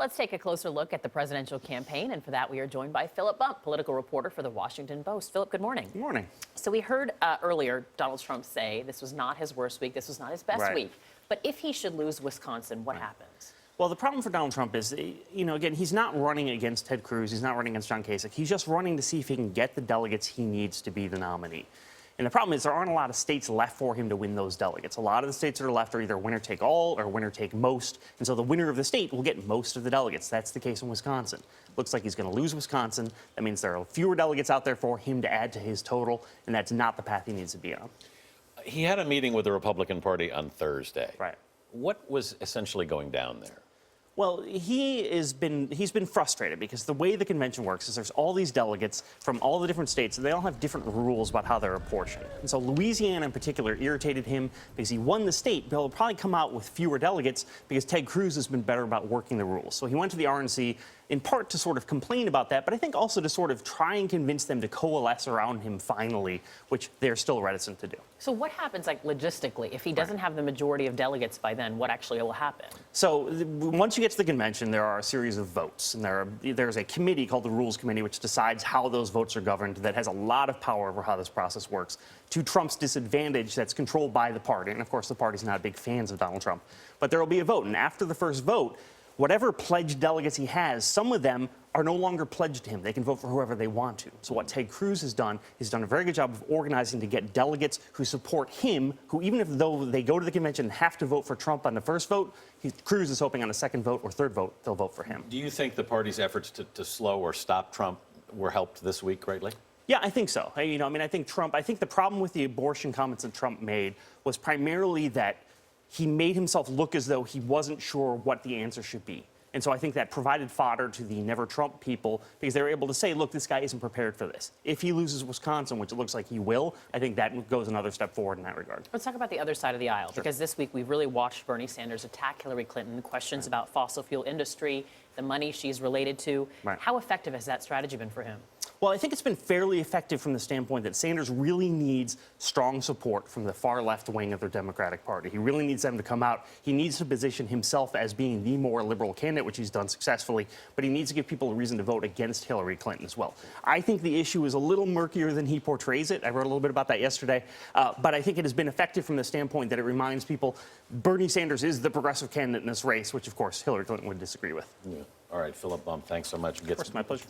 Let's take a closer look at the presidential campaign, and for that we are joined by Philip Bump, political reporter for the Washington Post. Philip, good morning. Good morning. So we heard earlier Donald Trump say this was not his worst week, this was not his best week. But if he should lose Wisconsin, what happens? Well, the problem for Donald Trump is, again, he's not running against Ted Cruz. He's not running against John Kasich. He's just running to see if he can get the delegates he needs to be the nominee. And the problem is there aren't a lot of states left for him to win those delegates. A lot of the states that are left are either winner take all or winner take most. And so the winner of the state will get most of the delegates. That's the case in Wisconsin. Looks like he's going to lose Wisconsin. That means there are fewer delegates out there for him to add to his total, and that's not the path he needs to be on. He had a meeting with the Republican Party on Thursday. Right. What was essentially going down there? Well, he's been frustrated because the way the convention works is there's all these delegates from all the different states, and they all have different rules about how they're apportioned. And so Louisiana in particular irritated him because he won the state, but he'll probably come out with fewer delegates because Ted Cruz has been better about working the rules. So he went to the RNC in part to sort of complain about that, but I think also to sort of try and convince them to coalesce around him finally, which they're still reticent to do. So what happens, like, logistically? If he doesn't have the majority of delegates by then, what actually will happen? So once you get to the convention, there are a series of votes, and there's a committee called the Rules Committee, which decides how those votes are governed, that has a lot of power over how this process works. To Trump's disadvantage, that's controlled by the party, and of course the party's not big fans of Donald Trump. But there will be a vote, and after the first vote, whatever pledged delegates he has, some of them are no longer pledged to him. They can vote for whoever they want to. So what Ted Cruz has done, he's done a very good job of organizing to get delegates who support him, who even if though they go to the convention and have to vote for Trump on the first vote, Cruz is hoping on the second vote or third vote, they'll vote for him. Do you think the party's efforts to slow or stop Trump were helped this week greatly? Yeah, I think so. I think the problem with the abortion comments that Trump made was primarily that he made himself look as though he wasn't sure what the answer should be. And so I think that provided fodder to the Never Trump people because they were able to say, look, this guy isn't prepared for this. If he loses Wisconsin, which it looks like he will, I think that goes another step forward in that regard. Let's talk about the other side of the aisle, because this week we've really watched Bernie Sanders attack Hillary Clinton, questions about fossil fuel industry, the money she's related to. How effective has that strategy been for him? Well, I think it's been fairly effective from the standpoint that Sanders really needs strong support from the far left wing of the Democratic Party. He really needs them to come out. He needs to position himself as being the more liberal candidate, which he's done successfully, but he needs to give people a reason to vote against Hillary Clinton as well. I think the issue is a little murkier than he portrays it. I wrote a little bit about that yesterday, but I think it has been effective from the standpoint that it reminds people Bernie Sanders is the progressive candidate in this race, which, of course, Hillary Clinton would disagree with. Yeah. All right, Philip Bump, thanks so much. Of course, my pleasure.